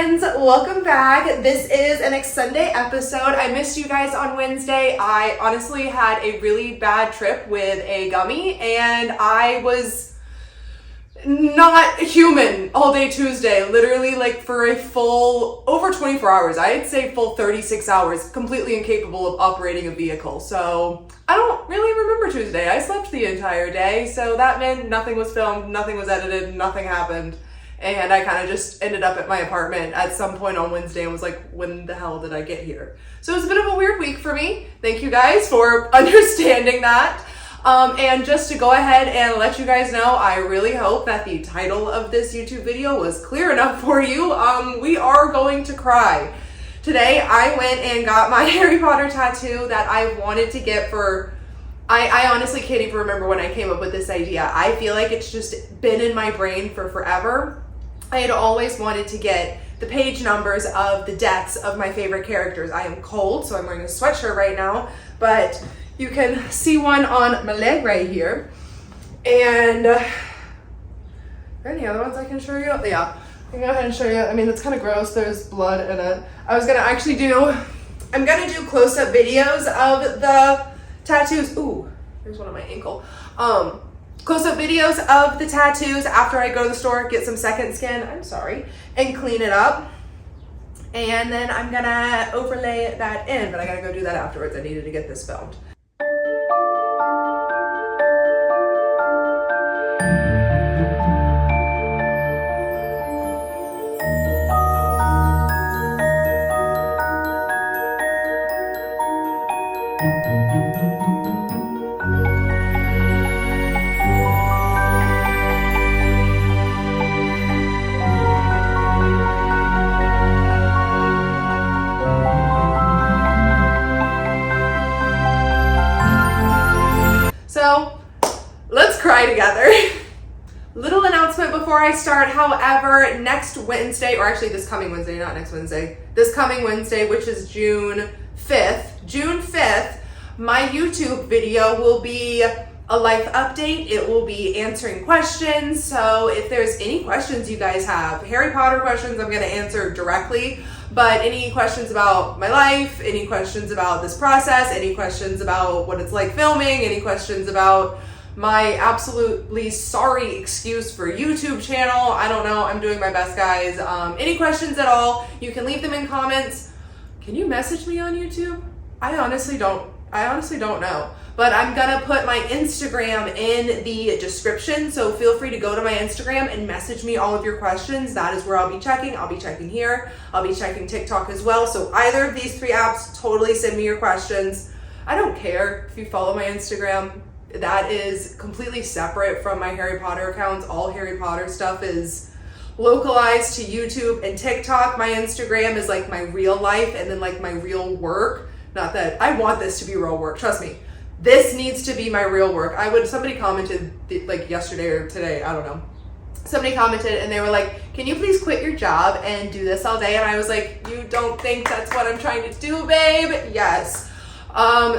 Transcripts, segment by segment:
friends, welcome back. This is an Sunday episode. I missed you guys on Wednesday. I honestly had a really bad trip with a gummy and I was not human all day Tuesday, literally like for a full over 24 hours. I'd say full 36 hours, completely incapable of operating a vehicle. So I don't really remember Tuesday. I slept the entire day, so that meant nothing was filmed, nothing was edited, nothing happened. And I kind of just ended up at my apartment at some point on Wednesday and was like, when the hell did I get here? So it's a bit of a weird week for me. Thank you guys for understanding that. And just to go ahead and let you guys know, I really hope that the title of this YouTube video was clear enough for you. We are going to cry. Today, I went and got my Harry Potter tattoo that I wanted to get for... I honestly can't even remember when I came up with this idea. I feel like it's just been in my brain for forever. I had always wanted to get the page numbers of the deaths of my favorite characters. I am cold, so I'm wearing a sweatshirt right now, but you can see one on my leg right here. And are there any other ones I can show you? Yeah, I can go ahead and show you. I mean, it's kind of gross. There's blood in it. I'm gonna do close-up videos of the tattoos. Ooh, there's one on my ankle. Close-up videos of the tattoos after I go to the store, get some second skin, and clean it up. And then I'm gonna overlay that in, but I gotta go do that afterwards. I needed to get this filmed. So let's cry together. Little announcement before I start, however, next Wednesday, or actually this coming Wednesday, not next Wednesday, this coming Wednesday, which is June 5th, my YouTube video will be a life update. It will be answering questions. So if there's any questions you guys have, Harry Potter questions, I'm going to answer directly. But any questions about my life, any questions about this process, any questions about what it's like filming, any questions about my absolutely sorry excuse for YouTube channel, I don't know, I'm doing my best, guys. Any questions at all, you can leave them in comments. Can you message me on YouTube? I honestly don't know. But I'm gonna put my Instagram in the description, so feel free to go to my Instagram and message me all of your questions. That is where I'll be checking. I'll be checking here. I'll be checking TikTok as well. So either of these three apps, totally send me your questions. I don't care if you follow my Instagram. That is completely separate from my Harry Potter accounts. All Harry Potter stuff is localized to YouTube and TikTok. My Instagram is like my real life and then like my real work. Not that I want this to be real work, trust me. This needs to be my real work. Somebody commented like yesterday or today, I don't know. Somebody commented and they were like, can you please quit your job and do this all day? And I was like, you don't think that's what I'm trying to do, babe? Yes.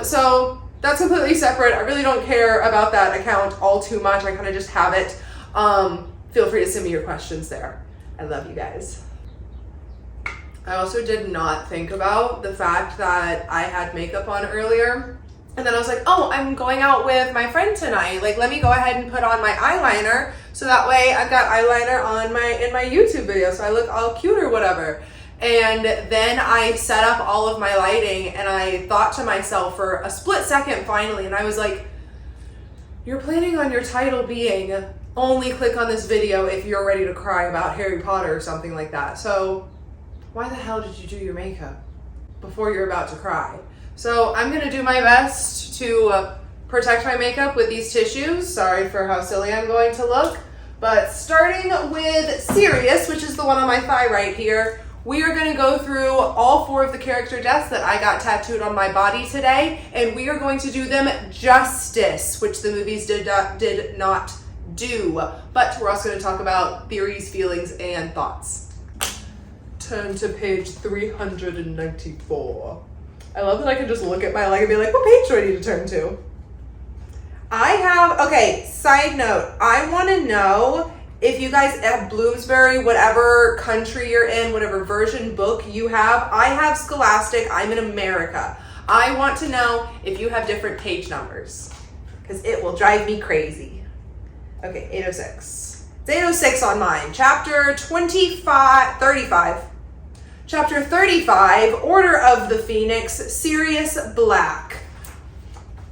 So that's completely separate. I really don't care about that account all too much. I kind of just have it. Feel free to send me your questions there. I love you guys. I also did not think about the fact that I had makeup on earlier. And then I was like, oh, I'm going out with my friend tonight. Like, let me go ahead and put on my eyeliner. So that way I've got eyeliner on in my YouTube video. So I look all cute or whatever. And then I set up all of my lighting and I thought to myself for a split second finally, and I was like, you're planning on your title being only click on this video if you're ready to cry about Harry Potter or something like that. So why the hell did you do your makeup before you're about to cry? So I'm gonna do my best to protect my makeup with these tissues. Sorry for how silly I'm going to look. But starting with Sirius, which is the one on my thigh right here, we are gonna go through all 4 of the character deaths that I got tattooed on my body today, and we are going to do them justice, which the movies did not do. But we're also gonna talk about theories, feelings, and thoughts. Turn to page 394. I love that I can just look at my leg and be like, what page do I need to turn to? Okay, side note, I want to know If you guys have Bloomsbury, whatever country you're in, whatever version book you have, I have Scholastic, I'm in America. I want to know if you have different page numbers, because it will drive me crazy. Okay, 806. It's 806 on mine. Chapter 35. Chapter 35, Order of the Phoenix, Sirius Black.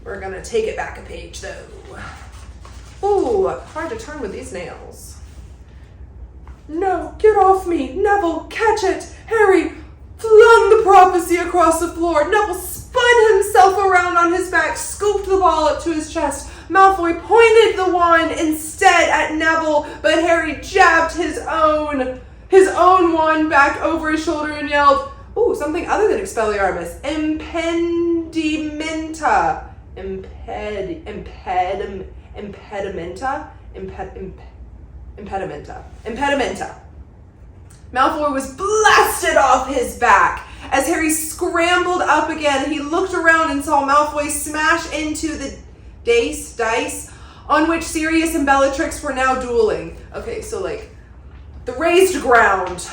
We're gonna take it back a page though. Ooh, hard to turn with these nails. No, get off me. Neville, catch it. Harry flung the prophecy across the floor. Neville spun himself around on his back, scooped the ball up to his chest. Malfoy pointed the wand instead at Neville, but Harry jabbed his own wand back over his shoulder and yelled, ooh, something other than Expelliarmus. Impedimenta. Impedimenta. Malfoy was blasted off his back. As Harry scrambled up again, he looked around and saw Malfoy smash into the dice on which Sirius and Bellatrix were now dueling. Okay, so like the raised ground.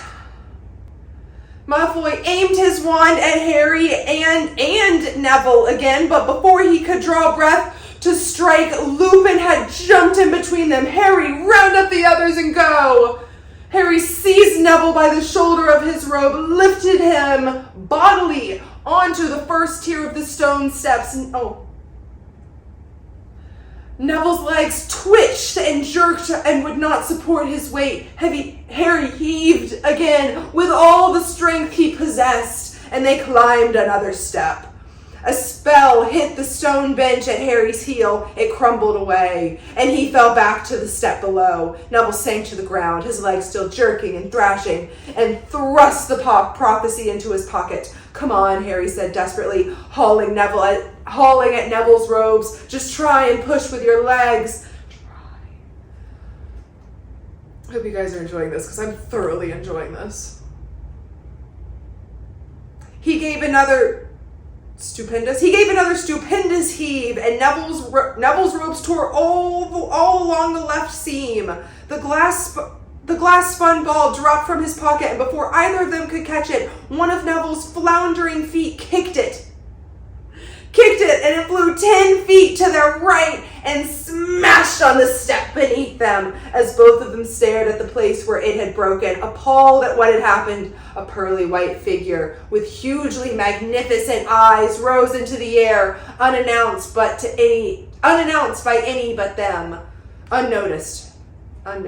Malfoy aimed his wand at Harry and Neville again, but before he could draw breath to strike, Lupin had jumped in between them. Harry, round up the others and go! Harry seized Neville by the shoulder of his robe, lifted him bodily onto the first tier of the stone steps. Neville's legs twitched and jerked and would not support his weight. Harry heaved again with all the strength he possessed, and they climbed another step. A spell hit the stone bench at Harry's heel. It crumbled away, and he fell back to the step below. Neville sank to the ground, his legs still jerking and thrashing, and thrust the prophecy into his pocket. Come on, Harry said desperately, hauling at Neville's robes. Just try and push with your legs. I hope you guys are enjoying this, because I'm thoroughly enjoying this. He gave another stupendous heave, and Neville's robes tore all along the left seam. The glass spun ball dropped from his pocket, and before either of them could catch it, one of Neville's floundering feet kicked it, and it flew 10 feet to their right and smashed on the step beneath them. As both of them stared at the place where it had broken, appalled at what had happened, a pearly white figure with hugely magnificent eyes rose into the air, unannounced by any but them. Unnoticed. I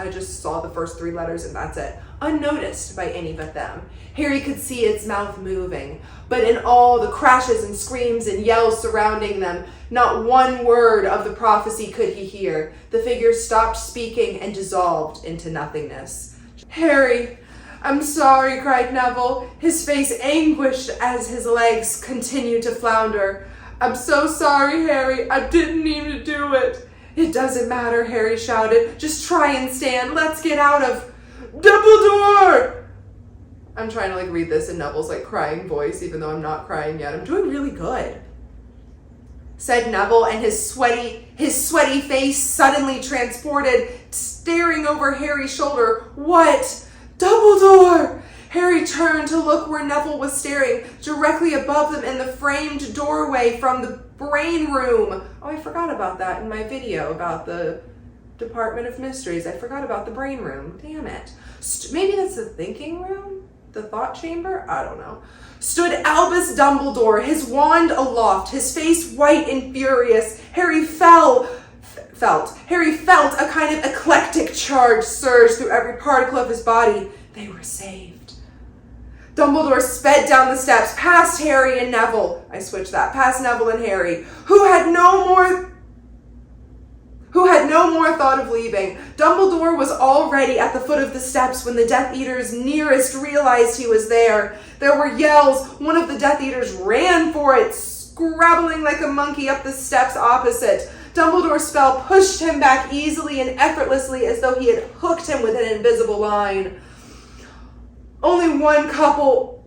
just saw the first 3 letters and that's it. Unnoticed by any but them. Harry could see its mouth moving, but in all the crashes and screams and yells surrounding them, not one word of the prophecy could he hear. The figure stopped speaking and dissolved into nothingness. Harry, I'm sorry, cried Neville, his face anguished as his legs continued to flounder. I'm so sorry, Harry. I didn't mean to do it. It doesn't matter, Harry shouted. Just try and stand. Let's get out of... Dumbledore! I'm trying to read this in Neville's crying voice, even though I'm not crying yet. I'm doing really good, said Neville, and his sweaty face suddenly transported, staring over Harry's shoulder. What? Dumbledore! Harry turned to look where Neville was staring, directly above them in the framed doorway from the brain room. Oh, I forgot about that in my video about the Department of Mysteries. I forgot about the brain room. Damn it. Maybe that's the thinking room? The thought chamber? I don't know. Stood Albus Dumbledore, his wand aloft, his face white and furious. Harry felt a kind of eclectic charge surge through every particle of his body. They were saved. Dumbledore sped down the steps, past Harry and Neville. I switched that. Past Neville and Harry, who had no more thought of leaving. Dumbledore was already at the foot of the steps when the Death Eaters nearest realized he was there. There were yells. One of the Death Eaters ran for it, scrabbling like a monkey up the steps opposite. Dumbledore's spell pushed him back easily and effortlessly as though he had hooked him with an invisible line. Only one couple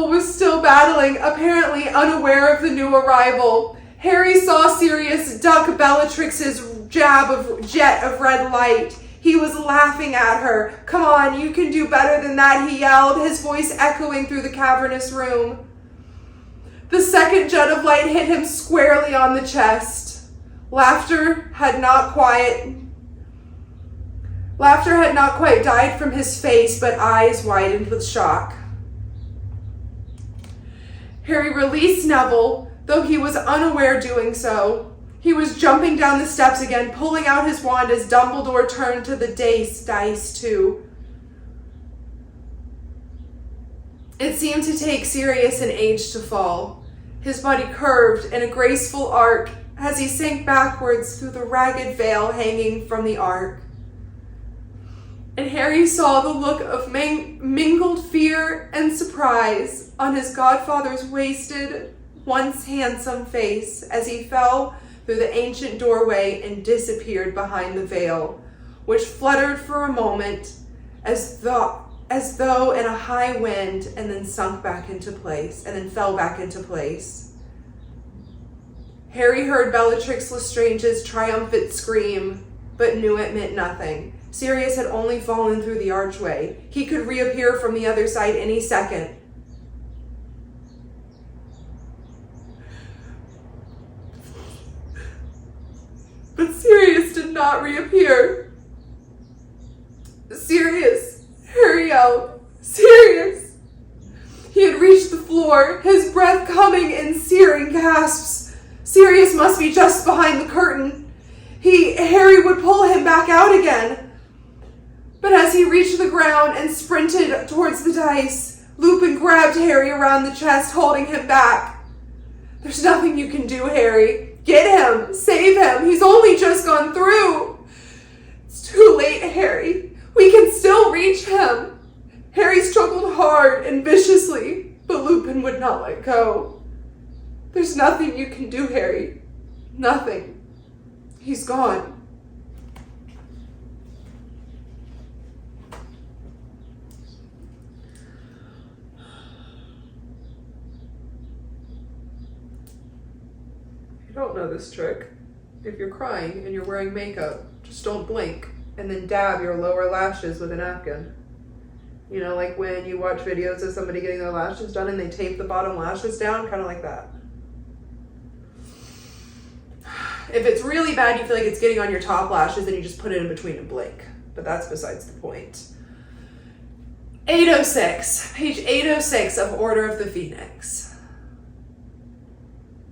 was still battling, apparently unaware of the new arrival. Harry saw Sirius duck Bellatrix's jet of red light. He was laughing at her. "Come on, you can do better than that," he yelled, his voice echoing through the cavernous room. The second jet of light hit him squarely on the chest. Laughter had not quite died from his face, but eyes widened with shock. Harry released Neville, though he was unaware doing so. He was jumping down the steps again, pulling out his wand as Dumbledore turned to the dice too. It seemed to take Sirius an age to fall. His body curved in a graceful arc as he sank backwards through the ragged veil hanging from the ark. And Harry saw the look of mingled fear and surprise on his godfather's wasted, once handsome face as he fell through the ancient doorway and disappeared behind the veil, which fluttered for a moment as though in a high wind, and then fell back into place. Harry heard Bellatrix Lestrange's triumphant scream, but knew it meant nothing. Sirius had only fallen through the archway. He could reappear from the other side any second. But Sirius did not reappear. "Sirius!" Harry yelled. "Sirius!" He had reached the floor, his breath coming in searing gasps. Sirius must be just behind the curtain. Harry would pull him back out again. But as he reached the ground and sprinted towards the dice, Lupin grabbed Harry around the chest, holding him back. "There's nothing you can do, Harry. Get him! Save him! He's only just gone through!" "It's too late, Harry. We can still reach him." Harry struggled hard and viciously, but Lupin would not let go. "There's nothing you can do, Harry. Nothing. He's gone." You don't know this trick. If you're crying and you're wearing makeup, just don't blink and then dab your lower lashes with a napkin. You know, like when you watch videos of somebody getting their lashes done and they tape the bottom lashes down, kind of like that. If it's really bad, you feel like it's getting on your top lashes, then you just put it in between and blink. But that's besides the point. 806, page 806 of Order of the Phoenix.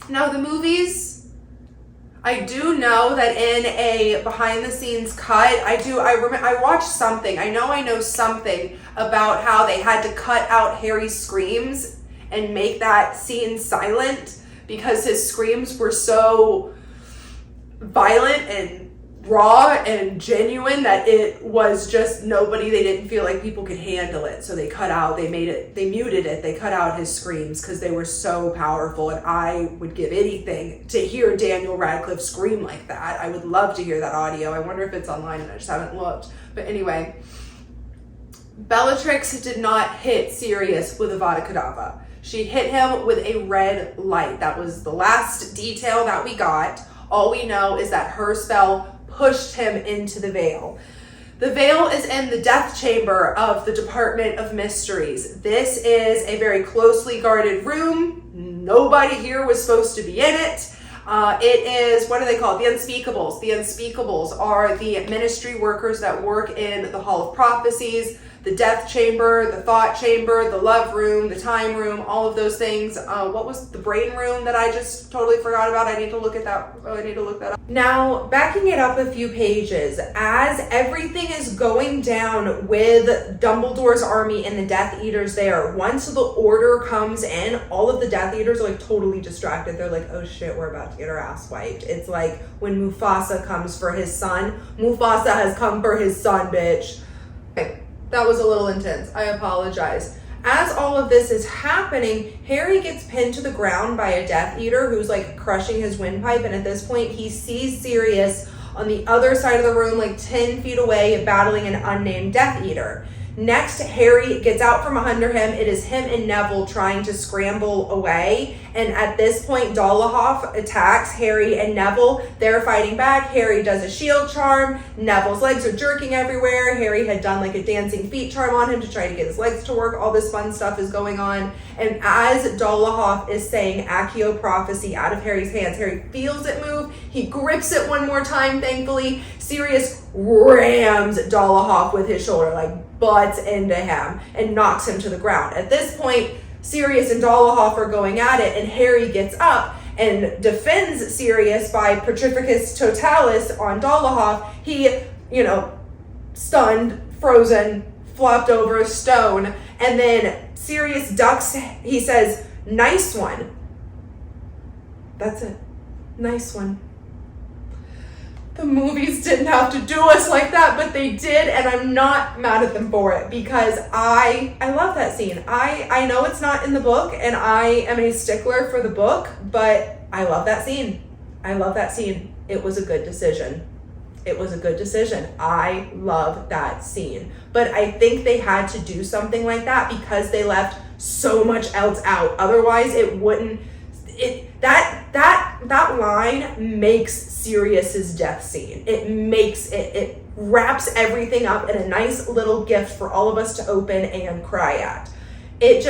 Now the movies, I do know that in a behind the scenes cut, I watched something. I know something about how they had to cut out Harry's screams and make that scene silent because his screams were so violent and raw and genuine that it was just they didn't feel like people could handle it. So they muted it, they cut out his screams because they were so powerful, and I would give anything to hear Daniel Radcliffe scream like that. I would love to hear that audio. I wonder if it's online and I just haven't looked. But anyway, Bellatrix did not hit Sirius with Avada Kedavra. She hit him with a red light. That was the last detail that we got. All we know is that her spell pushed him into the veil. The veil is in the death chamber of the Department of Mysteries. This is a very closely guarded room. Nobody here was supposed to be in it. It is, what are they called? The Unspeakables. The Unspeakables are the ministry workers that work in the Hall of Prophecies, the death chamber, the thought chamber, the love room, the time room, all of those things. What was the brain room that I just totally forgot about? I need to look at that. I need to look that up. Now, backing it up a few pages, as everything is going down with Dumbledore's army and the Death Eaters there, once the order comes in, all of the Death Eaters are like totally distracted. They're like, oh shit, we're about to get our ass wiped. It's like when Mufasa comes for his son. Mufasa has come for his son, bitch. Okay. That was a little intense. I apologize. As all of this is happening, Harry gets pinned to the ground by a Death Eater who's like crushing his windpipe, and at this point he sees Sirius on the other side of the room, like 10 feet away, battling an unnamed Death Eater. Next, Harry gets out from under him. It is him and Neville trying to scramble away, And at this point, Dolohov attacks Harry and Neville. They're fighting back. Harry does a shield charm. Neville's legs are jerking everywhere. Harry had done like a dancing feet charm on him to try to get his legs to work. All this fun stuff is going on. And as Dolohov is saying Accio Prophecy out of Harry's hands, Harry feels it move. He grips it one more time, thankfully. Sirius rams Dolohov with his shoulder, like butts into him and knocks him to the ground. At this point, Sirius and Dolohov are going at it, and Harry gets up and defends Sirius by Petrificus Totalis on Dolohov. He, stunned, frozen, flopped over a stone, and then Sirius ducks. He says, "Nice one." That's it. Nice one. The movies didn't have to do us like that, but they did, and I'm not mad at them for it because I love that scene. I know it's not in the book, and I am a stickler for the book, but I love that scene. I love that scene. It was a good decision. It was a good decision. I love that scene. But I think they had to do something like that because they left so much else out. Otherwise, it wouldn't... That line makes Sirius's death scene. It wraps everything up in a nice little gift for all of us to open and cry at. It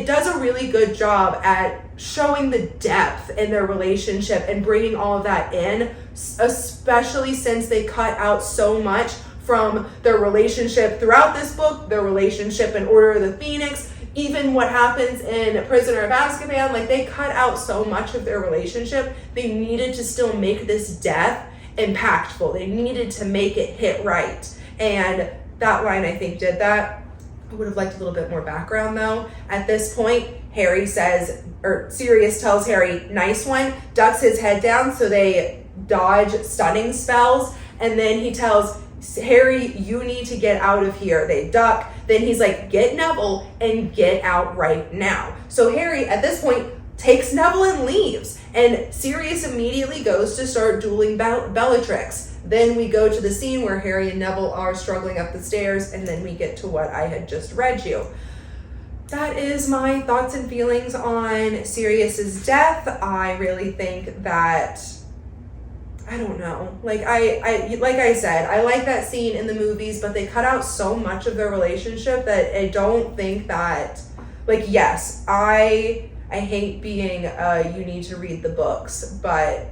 does a really good job at showing the depth in their relationship and bringing all of that in, especially since they cut out so much from their relationship throughout this book, their relationship in Order of the Phoenix, even what happens in Prisoner of Azkaban. Like, they cut out so much of their relationship. They needed to still make this death impactful. They needed to make it hit right. And that line, I think, did that. I would have liked a little bit more background, though. At this point, Sirius tells Harry, "Nice one," ducks his head down so they dodge stunning spells, and then he tells Harry, "You need to get out of here." They duck. Then he's like, "Get Neville and get out right now." So Harry, at this point, takes Neville and leaves. And Sirius immediately goes to start dueling Bellatrix. Then we go to the scene where Harry and Neville are struggling up the stairs, and then we get to what I had just read you. That is my thoughts and feelings on Sirius's death. I really think that... I don't know. Like I said, I like that scene in the movies, but they cut out so much of their relationship that I don't think that, yes, I hate being you need to read the books, but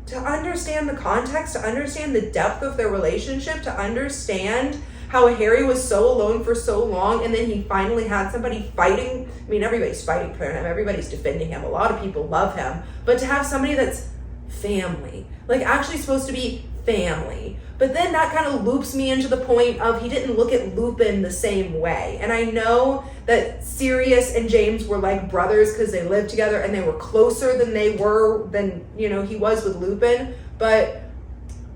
to understand the context, to understand the depth of their relationship, to understand how Harry was so alone for so long, and then he finally had somebody fighting. I mean, everybody's fighting for him. Everybody's defending him. A lot of people love him. But to have somebody that's family, actually supposed to be family. But then that kind of loops me into the point of he didn't look at Lupin the same way. And I know that Sirius and James were like brothers because they lived together and they were closer than he was with Lupin. But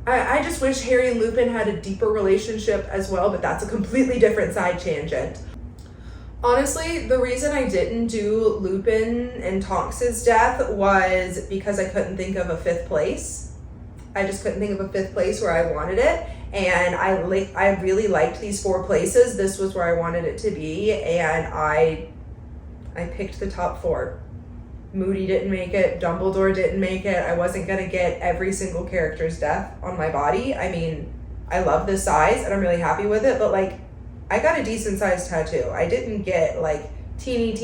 I just wish Harry and Lupin had a deeper relationship as well, but that's a completely different side tangent. Honestly, the reason I didn't do Lupin and Tonks's death was because I couldn't think of a fifth place. I just couldn't think of a fifth place where I wanted it. And I really liked these four places. This was where I wanted it to be. And I picked the top four. Moody didn't make it. Dumbledore didn't make it. I wasn't going to get every single character's death on my body. I mean, I love this size and I'm really happy with it. But I got a decent sized tattoo. I didn't get teeny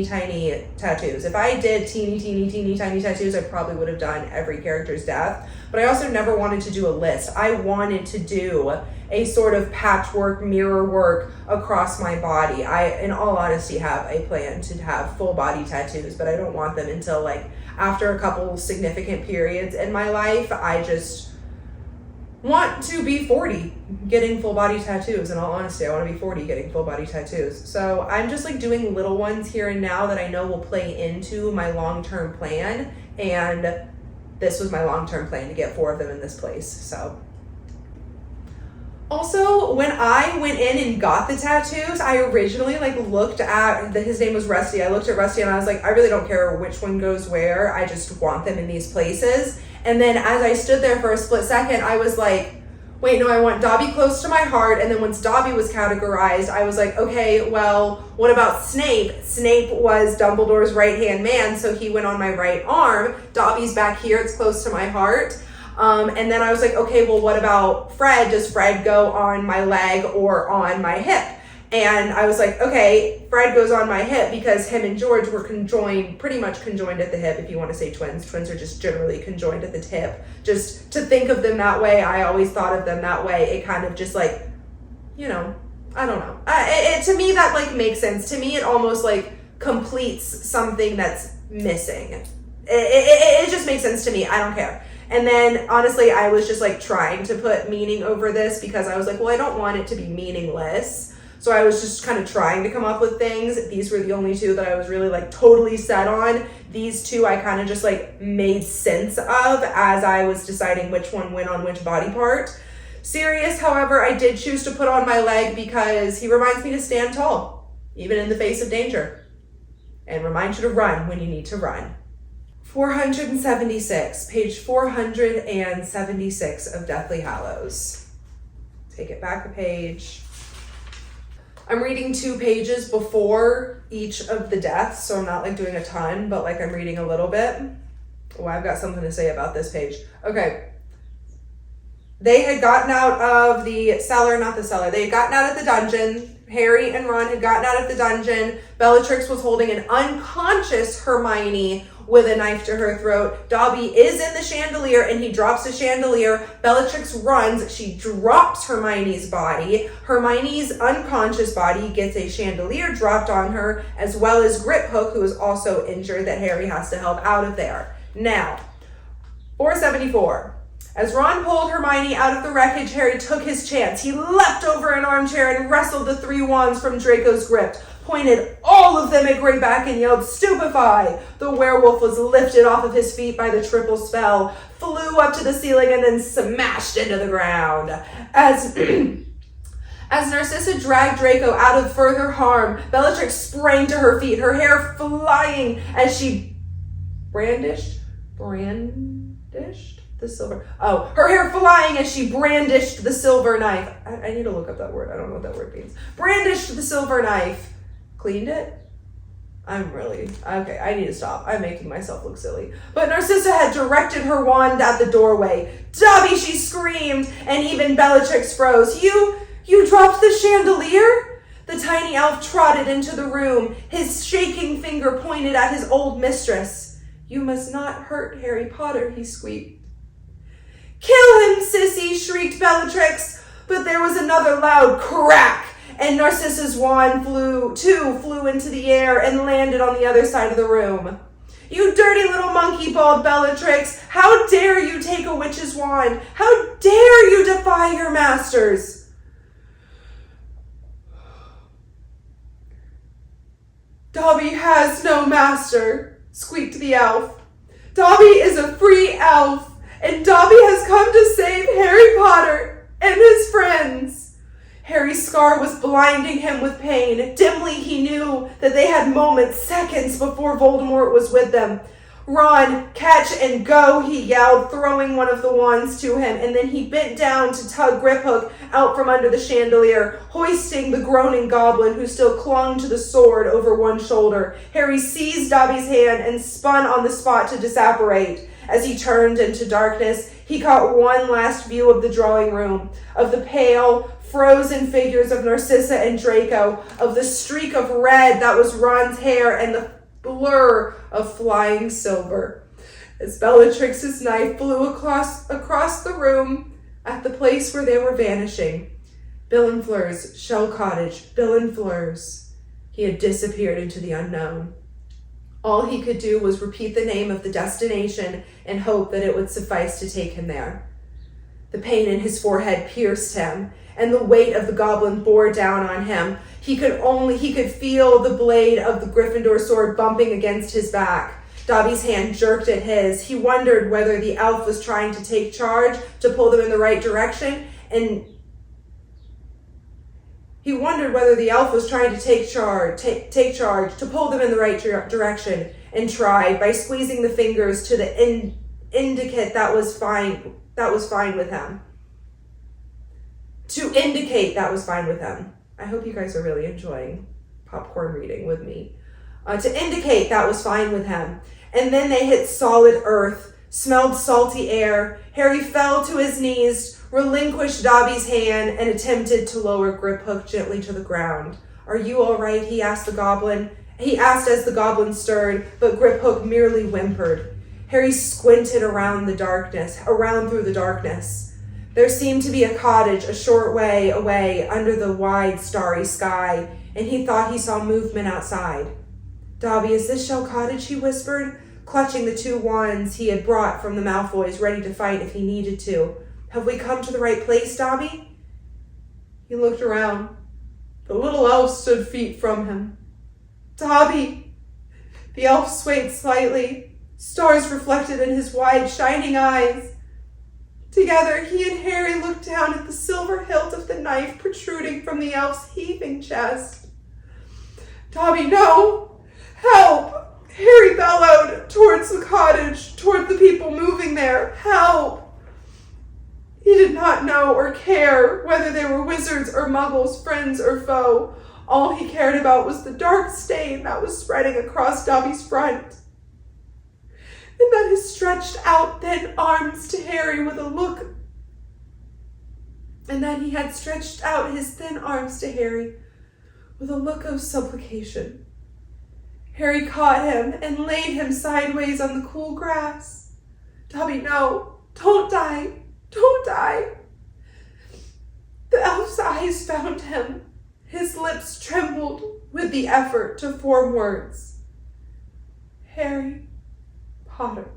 tiny tattoos. If I did teeny tiny tattoos, I probably would have done every character's death. But I also never wanted to do a list. I wanted to do a sort of patchwork, mirror work across my body. I, in all honesty, have a plan to have full body tattoos, but I don't want them until after a couple significant periods in my life. I just want to be 40 getting full body tattoos. In all honesty, I want to be 40 getting full body tattoos. So I'm just doing little ones here and now that I know will play into my long-term plan. And this was my long-term plan, to get 4 of them in this place. So also, when I went in and got the tattoos, I originally looked at his name was Rusty. I looked at Rusty and I was like, I really don't care which one goes where. I just want them in these places. And then as I stood there for a split second, I was like, wait, no, I want Dobby close to my heart. And then once Dobby was categorized, I was like, okay, well, what about Snape? Snape was Dumbledore's right-hand man, so he went on my right arm. Dobby's back here, it's close to my heart. And then I was like, okay, well, what about Fred? Does Fred go on my leg or on my hip? And I was like, okay, Fred goes on my hip because him and George were pretty much conjoined at the hip, if you want to say twins. Twins are just generally conjoined at the hip. Just to think of them that way, I always thought of them that way. It kind of just like, I don't know. To me, that like makes sense. To me, it almost like completes something that's missing. It just makes sense to me. I don't care. And then honestly, I was just like trying to put meaning over this because I was like, well, I don't want it to be meaningless. So I was just kind of trying to come up with things. These were the only two that I was really like totally set on. These two I kind of just like made sense of as I was deciding which one went on which body part. Sirius, however, I did choose to put on my leg because he reminds me to stand tall, even in the face of danger, and reminds you to run when you need to run. 476, page 476 of Deathly Hallows. Take it back a page. I'm reading 2 pages before each of the deaths, so I'm not like doing a ton, but like I'm reading a little bit. Oh, I've got something to say about this page. Okay. They had gotten out of the cellar, not the cellar. They had gotten out of the dungeon. Harry and Ron had gotten out of the dungeon. Bellatrix was holding an unconscious Hermione with a knife to her throat. Dobby is in the chandelier and he drops the chandelier. Bellatrix runs. She drops Hermione's body. Hermione's unconscious body gets a chandelier dropped on her, as well as Griphook, who is also injured, that Harry has to help out of there. Now, 474. As Ron pulled Hermione out of the wreckage, Harry took his chance. He leapt over an armchair and wrestled the 3 wands from Draco's grip, pointed all of them at Greyback and yelled, "Stupefy!" The werewolf was lifted off of his feet by the triple spell, flew up to the ceiling, and then smashed into the ground. As Narcissa dragged Draco out of further harm, Bellatrix sprang to her feet, her hair flying as she brandished the silver. Oh, her hair flying as she brandished the silver knife. I need to look up that word. I don't know what that word means. Brandished the silver knife. Cleaned it? Okay, I need to stop. I'm making myself look silly. But Narcissa had directed her wand at the doorway. "Dobby," she screamed, and even Bellatrix froze. You dropped the chandelier?" The tiny elf trotted into the room. His shaking finger pointed at his old mistress. "You must not hurt Harry Potter," he squeaked. "Kill him, sissy," shrieked Bellatrix. But there was another loud crack, and Narcissa's wand flew into the air and landed on the other side of the room. "You dirty little monkey," bawled Bellatrix. "How dare you take a witch's wand? How dare you defy your masters?" "Dobby has no master," squeaked the elf. "Dobby is a free elf, and Dobby has come to save Harry Potter and his friends." Harry's scar was blinding him with pain. Dimly he knew that they had moments, seconds before Voldemort was with them. "Ron, catch and go," he yelled, throwing one of the wands to him, and then he bent down to tug Griphook out from under the chandelier, hoisting the groaning goblin who still clung to the sword over one shoulder. Harry seized Dobby's hand and spun on the spot to disapparate. As he turned into darkness, he caught one last view of the drawing room, of the pale, frozen figures of Narcissa and Draco, of the streak of red that was Ron's hair, and the blur of flying silver. As Bellatrix's knife flew across the room at the place where they were vanishing. Bill and Fleur's Shell Cottage, Bill and Fleur's. He had disappeared into the unknown. All he could do was repeat the name of the destination and hope that it would suffice to take him there. The pain in his forehead pierced him, and the weight of the goblin bore down on him. He could feel the blade of the Gryffindor sword bumping against his back. Dobby's hand jerked at his. He wondered whether the elf was trying to take charge to pull them in the right direction, and tried by squeezing the fingers to the indicate that was fine with him. to indicate that was fine with him. I hope you guys are really enjoying popcorn reading with me. To indicate that was fine with him. And then they hit solid earth, smelled salty air. Harry fell to his knees, relinquished Dobby's hand, and attempted to lower Griphook gently to the ground. "Are you all right?" he asked the goblin. He asked as the goblin stirred, but Griphook merely whimpered. Harry squinted around through the darkness. There seemed to be a cottage a short way away under the wide starry sky, and he thought he saw movement outside. "Dobby, is this Shell Cottage?" he whispered, clutching the 2 wands he had brought from the Malfoys, ready to fight if he needed to. "Have we come to the right place, Dobby?" He looked around. The little elf stood feet from him. "Dobby!" The elf swayed slightly, stars reflected in his wide, shining eyes. Together, he and Harry looked down at the silver hilt of the knife protruding from the elf's heaving chest. "Dobby, no! Help!" Harry bellowed towards the cottage, toward the people moving there. "Help!" He did not know or care whether they were wizards or muggles, friends or foe. All he cared about was the dark stain that was spreading across Dobby's front. And then he stretched out thin arms to Harry with a look. And then he had stretched out his thin arms to Harry with a look of supplication. Harry caught him and laid him sideways on the cool grass. "Dobby, no, don't die, don't die." The elf's eyes found him. His lips trembled with the effort to form words. "Harry Potter."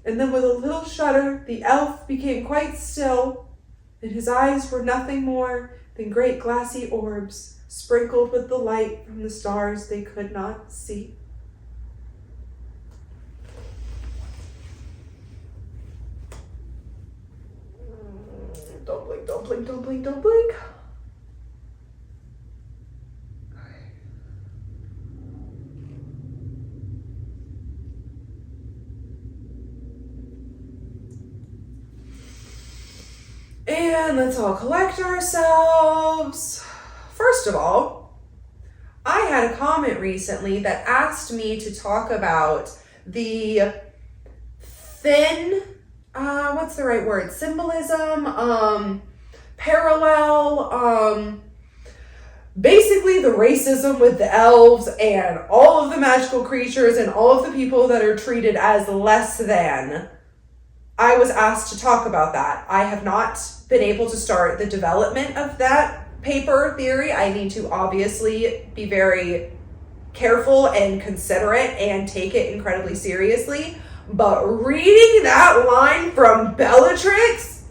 And then with a little shudder, the elf became quite still, and his eyes were nothing more than great glassy orbs, sprinkled with the light from the stars they could not see. Don't blink, don't blink, don't blink, don't blink. And let's all collect ourselves. First of all, I had a comment recently that asked me to talk about the thin, what's the right word? Symbolism, parallel, basically the racism with the elves and all of the magical creatures and all of the people that are treated as less than. I was asked to talk about that. I have not been able to start the development of that paper theory. I need to obviously be very careful and considerate and take it incredibly seriously. But reading that line from Bellatrix,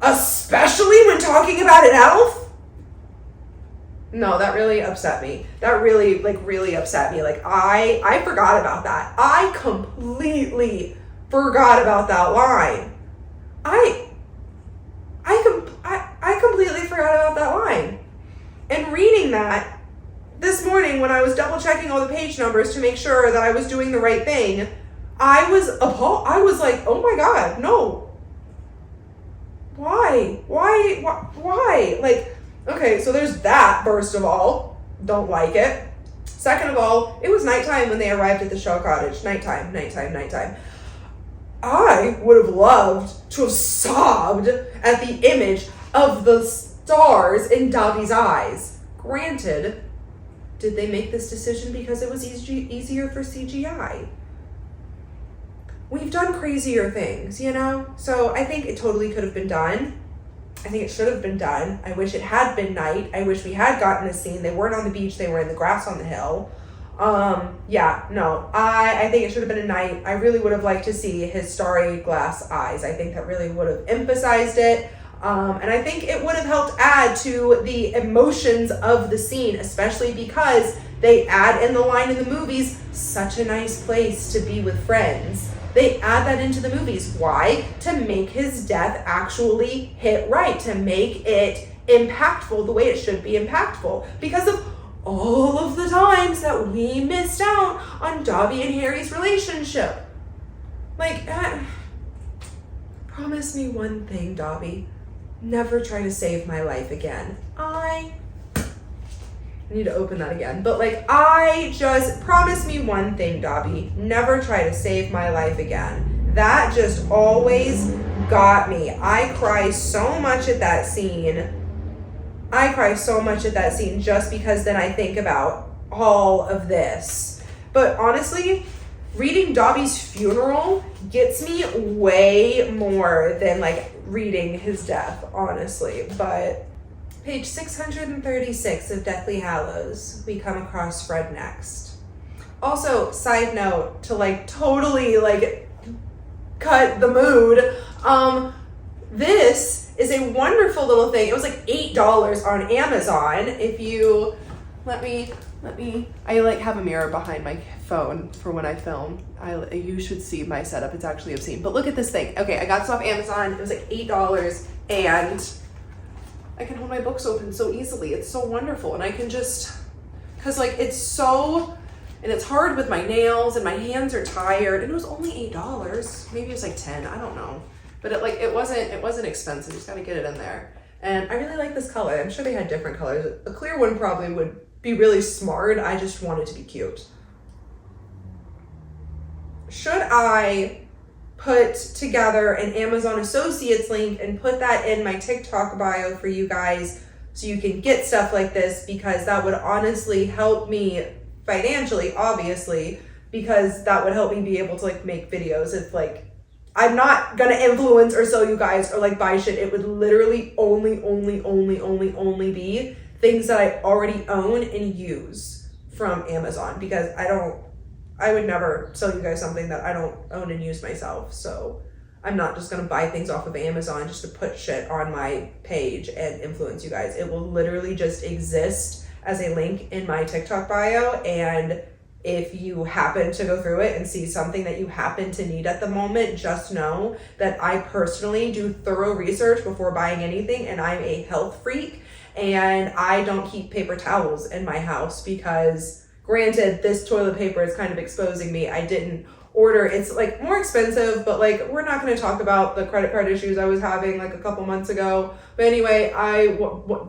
especially when talking about an elf, no, that really upset me. That really upset me. I forgot about that. I completely forgot about that line. I completely forgot about that line. And reading that this morning when I was double checking all the page numbers to make sure that I was doing the right thing, I was appalled. I was like, oh my God, no. Why? Like, okay, so there's that, first of all. Don't like it. Second of all, it was nighttime when they arrived at the Shell Cottage. Nighttime. I would have loved to have sobbed at the image of the stars in Dobby's eyes. Granted, did they make this decision because it was easier for CGI? We've done crazier things, you know? So I think it totally could have been done. I think it should have been done. I wish it had been night. I wish we had gotten a scene. They weren't on the beach. They were in the grass on the hill. I think it should have been a night. I really would have liked to see his starry glass eyes. I think that really would have emphasized it. And I think it would have helped add to the emotions of the scene, especially because they add in the line in the movies, such a nice place to be with friends. They add that into the movies. Why? To make his death actually hit right, to make it impactful the way it should be impactful. Because of all of the times that we missed out on Dobby and Harry's relationship. promise me one thing, Dobby. Never try to save my life again. I need to open that again. But like, I just promise me one thing, Dobby. Never try to save my life again. That just always got me. I cry so much at that scene. Just because then I think about all of this. But honestly, reading Dobby's funeral gets me way more than like reading his death, honestly. But page 636 of Deathly Hallows, we come across Fred next. Also, side note to like totally like cut the mood, this is a wonderful little thing. It was like $8 on Amazon. If you let me, I like have a mirror behind my phone for when I film. You should see my setup. It's actually obscene. But look at this thing. Okay, I got this off Amazon. It was like $8 and I can hold my books open so easily. It's so wonderful. And I can just, cause like it's so, and it's hard with my nails and my hands are tired, and it was only $8. Maybe it was like 10, I don't know. But it wasn't expensive. You just gotta get it in there. And I really like this color. I'm sure they had different colors. A clear one probably would be really smart. I just want it to be cute. Should I put together an Amazon Associates link and put that in my TikTok bio for you guys so you can get stuff like this? Because that would honestly help me financially, obviously, because that would help me be able to like make videos. If like, I'm not gonna influence or sell you guys or like buy shit. It would literally only be things that I already own and use from Amazon, because I would never sell you guys something that I don't own and use myself. So I'm not just gonna buy things off of Amazon just to put shit on my page and influence you guys. It will literally just exist as a link in my TikTok bio, and if you happen to go through it and see something that you happen to need at the moment, just know that I personally do thorough research before buying anything, and I'm a health freak, and I don't keep paper towels in my house because, granted, this toilet paper is kind of exposing me. I didn't order, it's like more expensive, but like we're not going to talk about the credit card issues I was having like a couple months ago. But anyway, I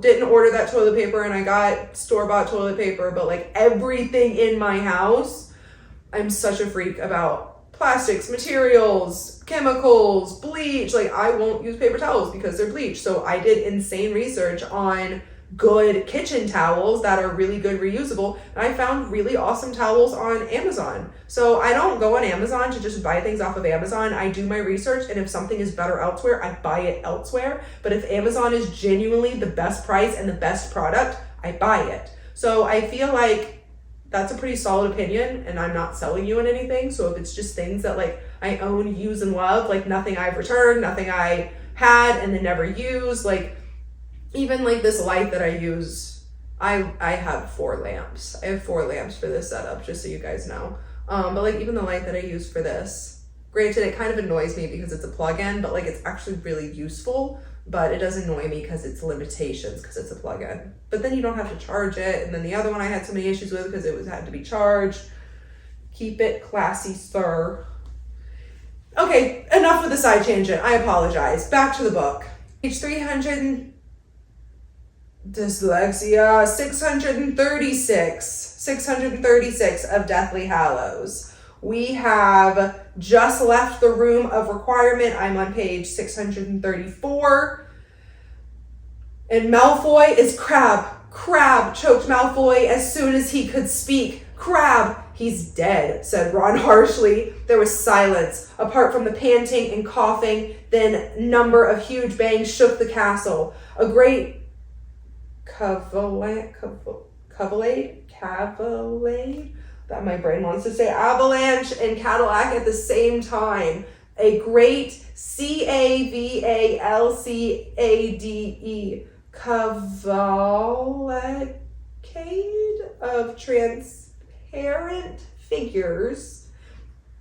didn't order that toilet paper, and I got store-bought toilet paper. But like everything in my house, I'm such a freak about plastics, materials, chemicals, bleach. Like I won't use paper towels because they're bleach. So I did insane research on good kitchen towels that are really good reusable, and I found really awesome towels on Amazon. So I don't go on Amazon to just buy things off of Amazon. I do my research, and if something is better elsewhere, I buy it elsewhere. But if Amazon is genuinely the best price and the best product, I buy it. So I feel like that's a pretty solid opinion, and I'm not selling you on anything. So if it's just things that like I own, use, and love, like nothing I've returned, nothing I had and then never used, like even like this light that I use, I have 4 lamps. I have 4 lamps for this setup, just so you guys know. But like even the light that I use for this, granted it kind of annoys me because it's a plug-in, but like it's actually really useful, but it does annoy me because it's limitations because it's a plug-in. But then you don't have to charge it. And then the other one I had so many issues with because it had to be charged. Keep it classy, sir. Okay, enough with the side tangent. I apologize. Back to the book. Page 300. Dyslexia, 636 of Deathly Hallows. We have just left the room of requirement. I'm on page 634. And Malfoy is Crab. Crab choked Malfoy as soon as he could speak. Crab, he's dead, said Ron harshly. There was silence, apart from the panting and coughing. Then number of huge bangs shook the castle. A great cavalade, that my brain wants to say avalanche and Cadillac at the same time. A great cavalcade, cavalcade of transparent figures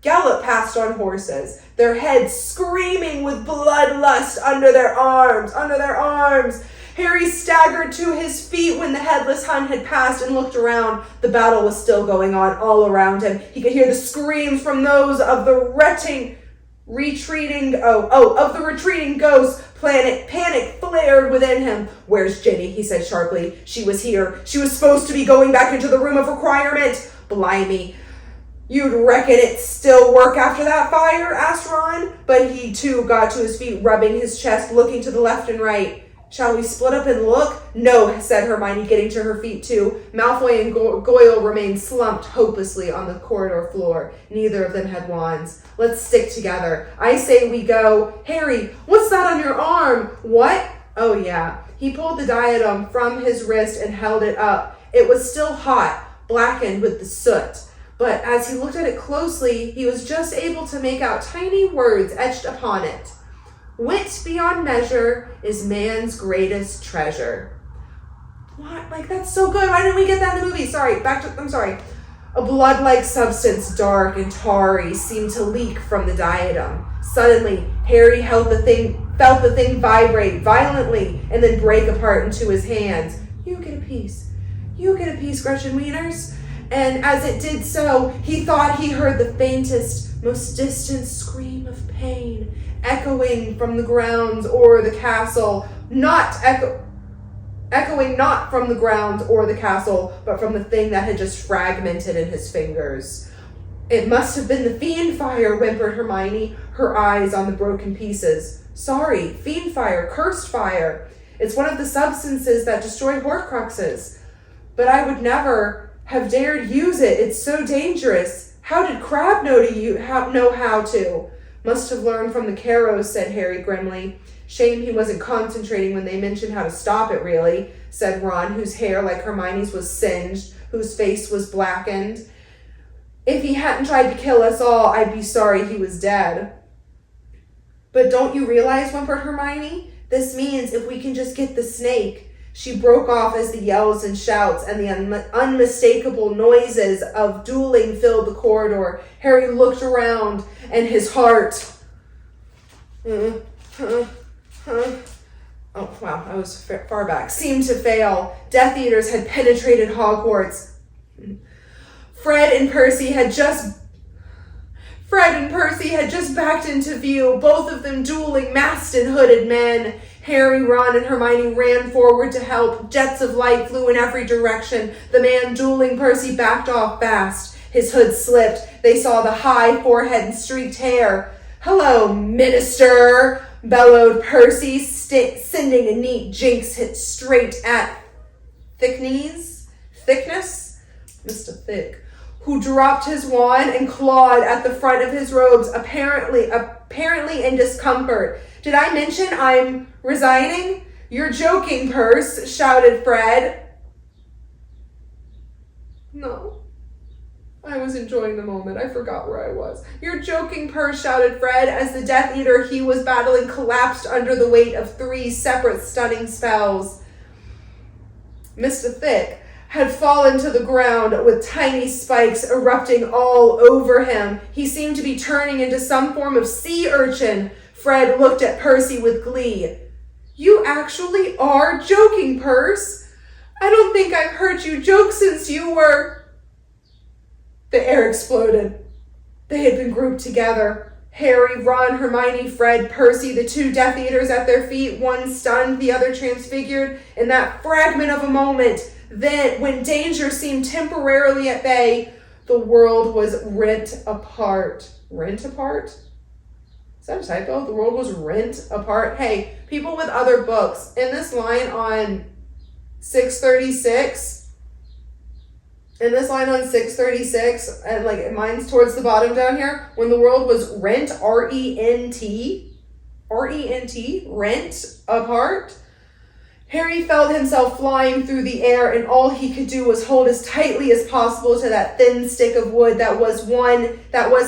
gallop past on horses, their heads screaming with bloodlust under their arms. Harry staggered to his feet when the headless Hun had passed and looked around. The battle was still going on all around him. He could hear the screams from those of the Of the retreating ghost, panic flared within him. "Where's Ginny?" he said sharply. "She was here. She was supposed to be going back into the room of requirement." "Blimey. You'd reckon it still work after that fire?" asked Ron, but he too got to his feet, rubbing his chest, looking to the left and right. "Shall we split up and look?" "No," said Hermione, getting to her feet too. Malfoy and Goyle remained slumped hopelessly on the corridor floor. Neither of them had wands. "Let's stick together. I say we go." "Harry, what's that on your arm?" "What? Oh yeah." He pulled the diadem from his wrist and held it up. It was still hot, blackened with the soot. But as he looked at it closely, he was just able to make out tiny words etched upon it. "Wit beyond measure is man's greatest treasure." What? Like, that's so good. Why didn't we get that in the movie? I'm sorry. A blood-like substance, dark and tarry, seemed to leak from the diadem. Suddenly, Harry felt the thing vibrate violently and then break apart into his hands. You get a piece, Gretchen Wieners." And as it did so, he thought he heard the faintest, most distant scream of pain echoing from the grounds or the castle, echoing not from the grounds or the castle, but from the thing that had just fragmented in his fingers. "It must have been the fiend fire," whimpered Hermione, her eyes on the broken pieces. "Sorry, fiend fire, cursed fire. It's one of the substances that destroy Horcruxes. But I would never have dared use it. It's so dangerous. How did Crabbe know how to?" "Must have learned from the Carrows," said Harry grimly. "Shame he wasn't concentrating when they mentioned how to stop it, really," said Ron, whose hair, like Hermione's, was singed, whose face was blackened. "If he hadn't tried to kill us all, I'd be sorry he was dead." "But don't you realize," whimpered Hermione, "this means if we can just get the snake." She broke off as the yells and shouts and the unmistakable noises of dueling filled the corridor. Harry looked around and his heart... Oh, wow, I was far back. Seemed to fail. Death Eaters had penetrated Hogwarts. Fred and Percy had just backed into view, both of them dueling masked and hooded men. Harry, Ron, and Hermione ran forward to help. Jets of light flew in every direction. The man dueling Percy backed off fast. His hood slipped. They saw the high forehead and streaked hair. "Hello, Minister," bellowed Percy, sending a neat jinx hit straight at Thickness, Mr. Thick, who dropped his wand and clawed at the front of his robes, apparently in discomfort. "Did I mention I'm resigning?" "You're joking, Perce," shouted Fred. No. I was enjoying the moment. I forgot where I was. "You're joking, Perce," shouted Fred, as the Death Eater he was battling collapsed under the weight of 3 separate stunning spells. Mr. Thick had fallen to the ground with tiny spikes erupting all over him. He seemed to be turning into some form of sea urchin. Fred looked at Percy with glee. "You actually are joking, Perce. I don't think I've heard you joke since you were..." The air exploded. They had been grouped together. Harry, Ron, Hermione, Fred, Percy, the 2 Death Eaters at their feet, one stunned, the other transfigured. In that fragment of a moment, then, when danger seemed temporarily at bay, the world was rent apart. Rent apart? Is that a typo? The world was rent apart. Hey, people with other books, in this line on 636, and like mine's towards the bottom down here, when the world was rent, R-E-N-T, rent apart, Harry felt himself flying through the air, and all he could do was hold as tightly as possible to that thin stick of wood that was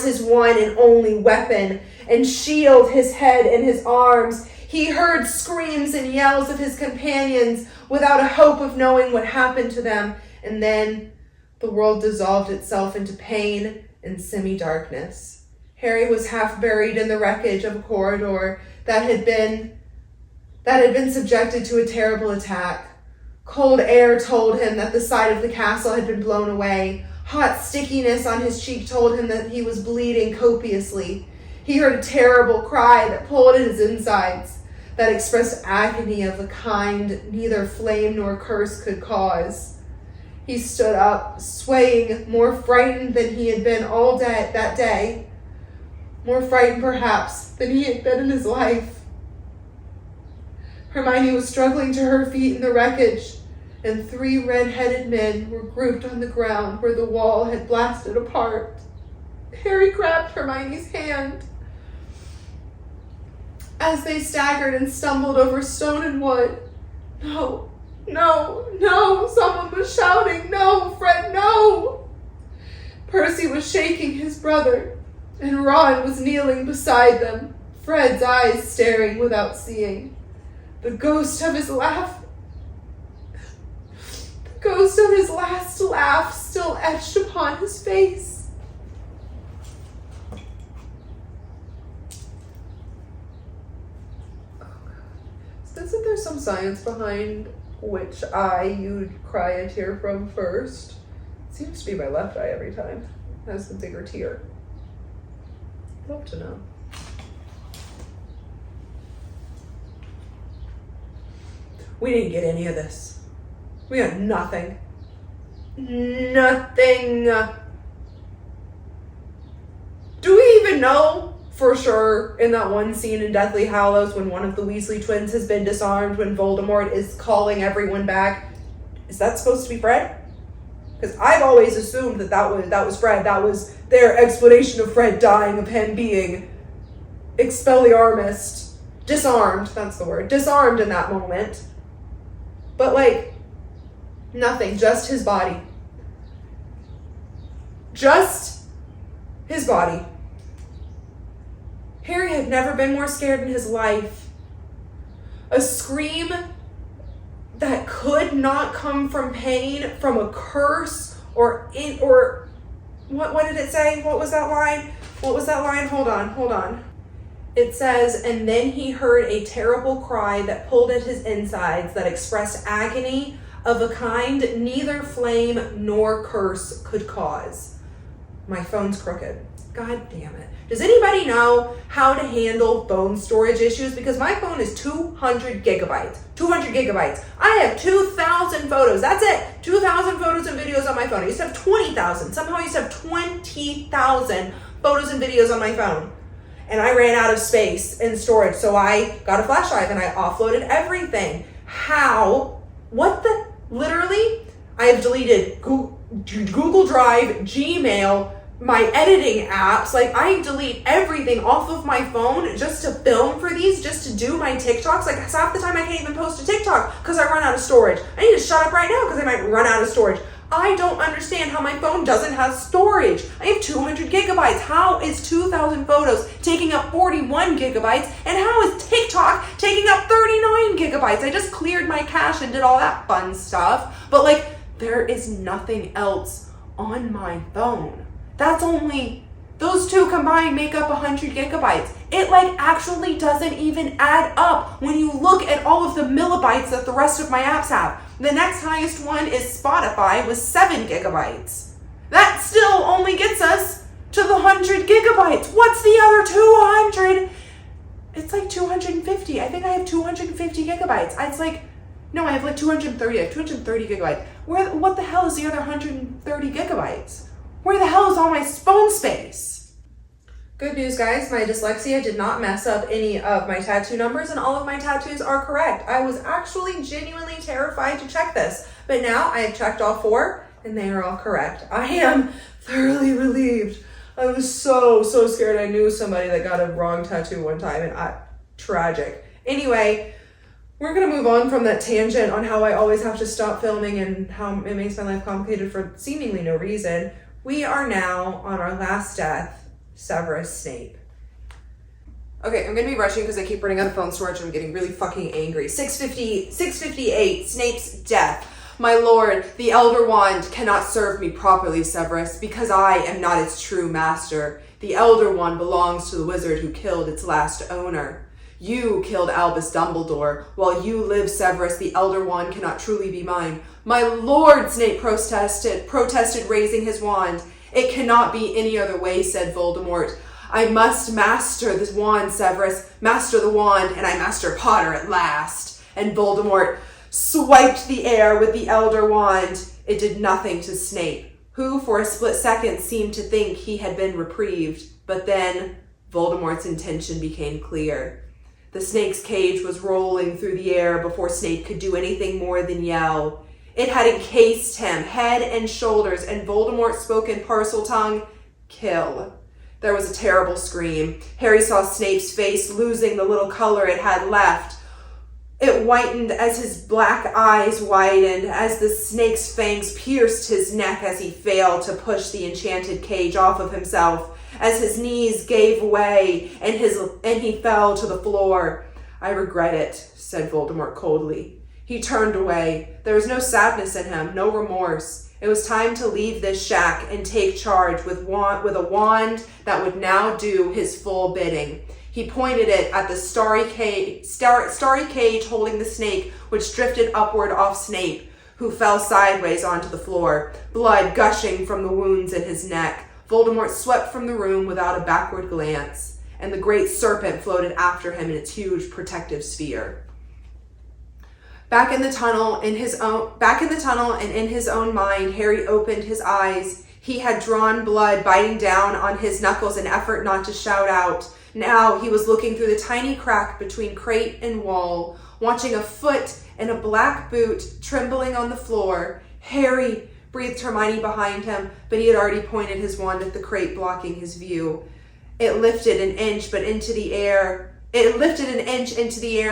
his one and only weapon, and shield his head and his arms. He heard screams and yells of his companions without a hope of knowing what happened to them, and then the world dissolved itself into pain and semi-darkness. Harry was half buried in the wreckage of a corridor that had been subjected to a terrible attack. Cold air told him that the side of the castle had been blown away. Hot stickiness on his cheek told him that he was bleeding copiously. He heard a terrible cry that pulled at his insides, that expressed agony of a kind neither flame nor curse could cause. He stood up, swaying, more frightened than he had been all day that day, more frightened perhaps than he had been in his life. Hermione was struggling to her feet in the wreckage, and 3 red-headed men were grouped on the ground where the wall had blasted apart. Harry grabbed Hermione's hand. As they staggered and stumbled over stone and wood, "No, no, no," someone was shouting. "No, Fred, no!" Percy was shaking his brother, and Ron was kneeling beside them, Fred's eyes staring without seeing. The ghost of his last laugh still etched upon his face. Isn't there some science behind which eye you'd cry a tear from first? It seems to be my left eye every time. It has the bigger tear. I'd love to know. We didn't get any of this. We got nothing. Nothing. Do we even know for sure in that one scene in Deathly Hallows when one of the Weasley twins has been disarmed, when Voldemort is calling everyone back, is that supposed to be Fred? Because I've always assumed that was Fred. That was their explanation of Fred dying, of him being Expelliarmus, disarmed, that's the word, disarmed in that moment. But nothing, just his body. Just his body. Harry had never been more scared in his life. A scream that could not come from pain, from a curse, or what did it say? What was that line? Hold on. It says, "And then he heard a terrible cry that pulled at his insides, that expressed agony of a kind neither flame nor curse could cause." My phone's crooked. God damn it. Does anybody know how to handle phone storage issues? Because my phone is 200 gigabytes. 200 gigabytes. I have 2,000 photos. That's it. 2,000 photos and videos on my phone. I used to have 20,000. Somehow I used to have 20,000 photos and videos on my phone. And I ran out of space in storage. So I got a flash drive and I offloaded everything. How? Literally, I have deleted Google Drive, Gmail, my editing apps. I delete everything off of my phone just to film for these, just to do my TikToks. Half the time I can't even post a TikTok because I run out of storage. I need to shut up right now because I might run out of storage. I don't understand how my phone doesn't have storage. I have 200 gigabytes. How is 2,000 photos taking up 41 gigabytes? And how is TikTok taking up 39 gigabytes? I just cleared my cache and did all that fun stuff. But there is nothing else on my phone. Those two combined make up 100 gigabytes. It actually doesn't even add up when you look at all of the millibytes that the rest of my apps have. The next highest one is Spotify with 7 gigabytes. That still only gets us to the 100 gigabytes. What's the other 200? It's 250. I think I have 250 gigabytes. No, I have 230. I have 230 gigabytes. What the hell is the other 130 gigabytes? Where the hell is all my phone space? Good news, guys. My dyslexia did not mess up any of my tattoo numbers, and all of my tattoos are correct. I was actually genuinely terrified to check this, but now I have checked all 4, and they are all correct. I am thoroughly relieved. I was so scared. I knew somebody that got a wrong tattoo one time, and tragic. Anyway, we're going to move on from that tangent on how I always have to stop filming and how it makes my life complicated for seemingly no reason. We are now on our last death, Severus Snape. Okay, I'm going to be rushing because I keep running out of phone storage and I'm getting really fucking angry. 658, Snape's death. My lord, the Elder Wand cannot serve me properly, Severus, because I am not its true master. The Elder Wand belongs to the wizard who killed its last owner. You killed Albus Dumbledore. While you live, Severus, the Elder Wand cannot truly be mine. My lord, Snape protested, raising his wand. It cannot be any other way, said Voldemort. I must master this wand, Severus. Master the wand, and I master Potter at last. And Voldemort swiped the air with the Elder Wand. It did nothing to Snape, who for a split second seemed to think he had been reprieved. But then Voldemort's intention became clear. The snake's cage was rolling through the air before Snape could do anything more than yell. It had encased him, head and shoulders, and Voldemort spoke in Parseltongue, "Kill." There was a terrible scream. Harry saw Snape's face losing the little color it had left. It whitened as his black eyes widened, as the snake's fangs pierced his neck as he failed to push the enchanted cage off of himself, as his knees gave way and he fell to the floor. "I regret it," said Voldemort coldly. He turned away. There was no sadness in him, no remorse. It was time to leave this shack and take charge with a wand that would now do his full bidding. He pointed it at the starry cage holding the snake, which drifted upward off Snape, who fell sideways onto the floor, blood gushing from the wounds in his neck. Voldemort swept from the room without a backward glance, and the great serpent floated after him in its huge protective sphere. Back in the tunnel and in his own mind, Harry opened his eyes. He had drawn blood biting down on his knuckles in effort not to shout out. Now he was looking through the tiny crack between crate and wall, watching a foot and a black boot trembling on the floor. "Harry," breathed Hermione behind him, but he had already pointed his wand at the crate blocking his view. It lifted an inch into the air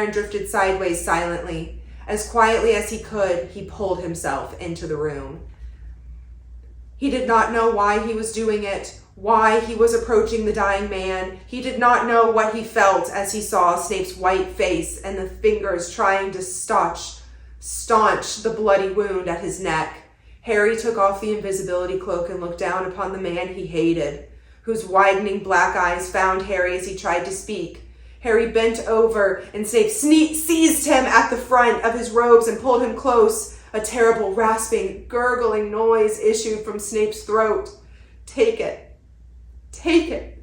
and drifted sideways silently. As quietly as he could, he pulled himself into the room. He did not know why he was doing it, why he was approaching the dying man. He did not know what he felt as he saw Snape's white face and the fingers trying to staunch the bloody wound at his neck. Harry took off the invisibility cloak and looked down upon the man he hated, whose widening black eyes found Harry as he tried to speak. Harry bent over and Snape seized him at the front of his robes and pulled him close. A terrible rasping, gurgling noise issued from Snape's throat. "Take it. Take it."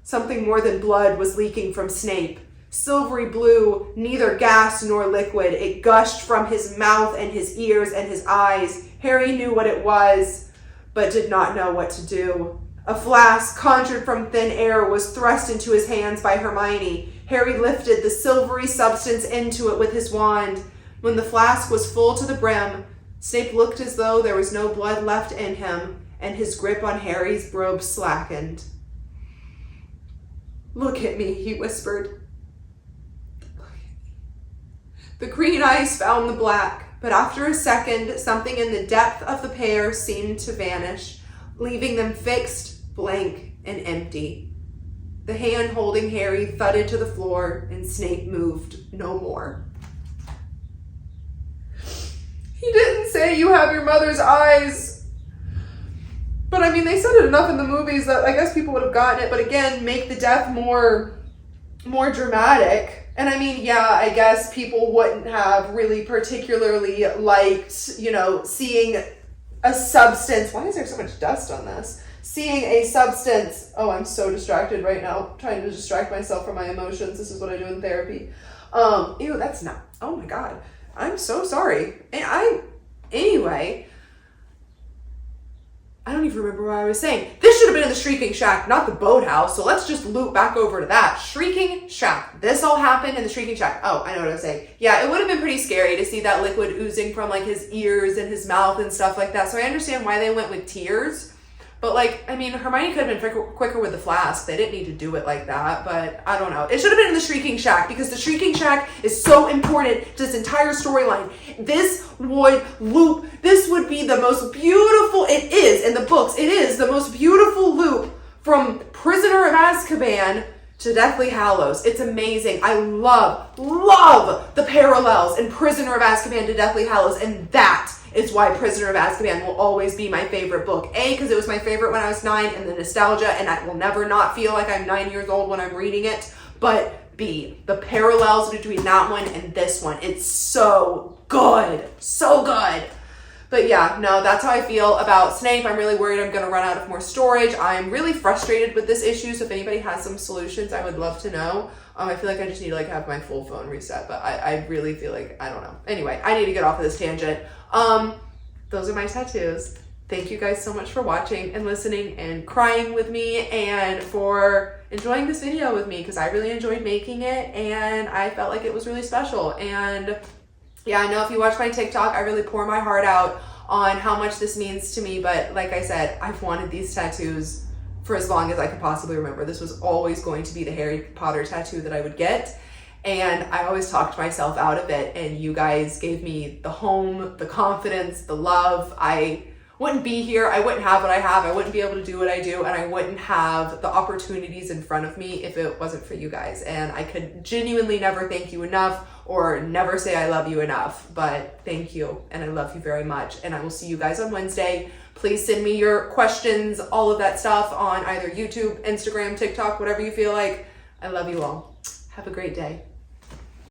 Something more than blood was leaking from Snape. Silvery blue, neither gas nor liquid. It gushed from his mouth and his ears and his eyes. Harry knew what it was, but did not know what to do. A flask conjured from thin air was thrust into his hands by Hermione. Harry lifted the silvery substance into it with his wand. When the flask was full to the brim, Snape looked as though there was no blood left in him, and his grip on Harry's robe slackened. "Look at me," he whispered. "Look at me." The green eyes found the black, but after a second, something in the depth of the pair seemed to vanish, leaving them fixed, blank, and empty. The hand holding Harry thudded to the floor, and Snape moved no more. "He didn't say you have your mother's eyes." But I mean, they said it enough in the movies that I guess people would have gotten it. But again, make the death more dramatic. And I mean, yeah, I guess people wouldn't have really particularly liked, seeing a substance. Why is there so much dust on this? Seeing a substance. Oh, I'm so distracted right now, trying to distract myself from my emotions. This is what I do in therapy. Ew, that's not. Oh my God. I'm so sorry. Anyway, I don't even remember what I was saying. This should have been in the Shrieking Shack, not the boathouse. So let's just loop back over to that. Shrieking Shack. This all happened in the Shrieking Shack. Oh, I know what I was saying. Yeah, it would have been pretty scary to see that liquid oozing from like his ears and his mouth and stuff like that. So I understand why they went with tears. But Hermione could have been quicker with the flask. They didn't need to do it like that, but I don't know. It should have been in the Shrieking Shack because the Shrieking Shack is so important to this entire storyline. This would be the most beautiful, it is in the books, it is the most beautiful loop from Prisoner of Azkaban to Deathly Hallows. It's amazing. I love the parallels in Prisoner of Azkaban to Deathly Hallows, and that is why Prisoner of Azkaban will always be my favorite book. A, because it was my favorite when I was 9, and the nostalgia, and I will never not feel like I'm 9 years old when I'm reading it. But B, the parallels between that one and this one. It's so good. So good. But yeah, no, that's how I feel about Snape. I'm really worried I'm going to run out of more storage. I'm really frustrated with this issue, so if anybody has some solutions, I would love to know. I feel like I just need to like have my full phone reset, but I really feel like, I don't know. Anyway, I need to get off of this tangent. Those are my tattoos. Thank you guys so much for watching and listening and crying with me and for enjoying this video with me, because I really enjoyed making it and I felt like it was really special. And yeah, I know if you watch my TikTok, I really pour my heart out on how much this means to me. But like I said, I've wanted these tattoos for as long as I could possibly remember. This was always going to be the Harry Potter tattoo that I would get. And I always talked myself out of it. And you guys gave me the home, the confidence, the love. I wouldn't be here. I wouldn't have what I have. I wouldn't be able to do what I do. And I wouldn't have the opportunities in front of me if it wasn't for you guys. And I could genuinely never thank you enough or never say I love you enough. But thank you. And I love you very much. And I will see you guys on Wednesday. Please send me your questions, all of that stuff on either YouTube, Instagram, TikTok, whatever you feel like. I love you all. Have a great day.